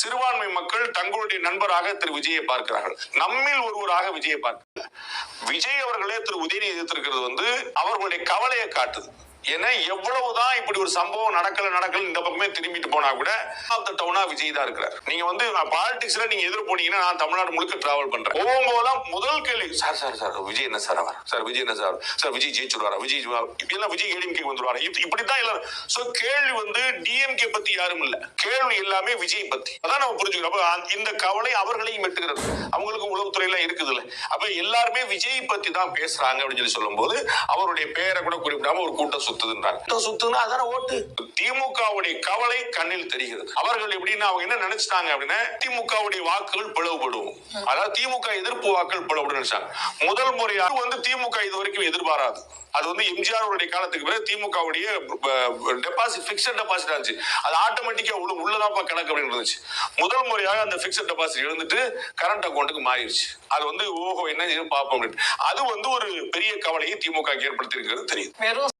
சிறுபான்மை மக்கள் தங்களுடைய நண்பராக திரு விஜயை பார்க்கிறார்கள். நம்மில் ஒருவராக விஜயை பார்க்கிறார்கள். விஜய் அவர்களே திரு உதயநிதி எதிர்த்திருக்கிறது அவர்களுடைய கவலையை காட்டுது. ஏன்னா எவ்வளவுதான் இப்படி ஒரு சம்பவம் நடக்கல இந்த பக்கமே திரும்பிட்டு போனா கூட டவுனா விஜய் தான் இருக்கிறார். நீங்க பாலிடிக்ஸ்ல நீங்க எதிர் போனீங்கன்னா நான் தமிழ்நாடு முழுக்க டிராவல் பண்றேன். போகும்போதெல்லாம் முதல் கேள்வி சார் விஜய் என்ன சார் அவர் சார் விஜய் என்ன சார் விஜய் ஜெயிச்சுடுவாரா விஜய் இப்படிலாம் விஜய் ஏடிஎம்கே வந்துருவாரா இப்படித்தான் எல்லாரும். சோ கேள்வி டிஎம்கே பத்தி யாரும் இல்ல, கேள்வி எல்லாமே விஜய் பத்தி. அதான் நம்ம புரிஞ்சுக்கிறோம். இந்த கவலை அவர்களையும் எட்டுகிறது. அவங்களுக்கு உளவுத்துறை எல்லாம் இருக்குது இல்ல. அப்ப எல்லாருமே விஜய் பத்தி தான் பேசுறாங்க அப்படின்னு சொல்லும் போது அவருடைய பெயரை கூட குறிப்பிடாம ஒரு கூட்டம் திமுகவுடைய கவலை கண்ணில் தெரிகிறது. அவர்கள் எப்படின்னா அவங்க என்ன நினைச்சிட்டாங்க அப்படின்னா திமுகவுடைய வாக்குகள் பிளவுபடும், அதாவது திமுக எதிர்ப்பு வாக்குகள் பிளவுபடும் நினைச்சாங்க. முதல் முறையாக திமுக இது வரைக்கும் எதிர்பாராது. அது எம்ஜிஆர் உடைய காலத்துக்கு பிறகு திமுகவுடைய டெபாசிட் பிக்ஸட் டெபாசிட் ஆச்சு. அது ஆட்டோமேட்டிக்கா உள்ளதாப்பா கணக்கு அப்படின்னு இருந்துச்சு. முதல் முறையாக அந்த பிக்ஸட் டெபாசிட் எழுந்துட்டு கரண்ட் அக்கௌண்ட்டுக்கு மாறிடுச்சு. அது ஓஹோ என்ன பார்ப்போம் அப்படின்னு. அது ஒரு பெரிய கவலையை திமுக ஏற்படுத்தி இருக்கிறது தெரியுது.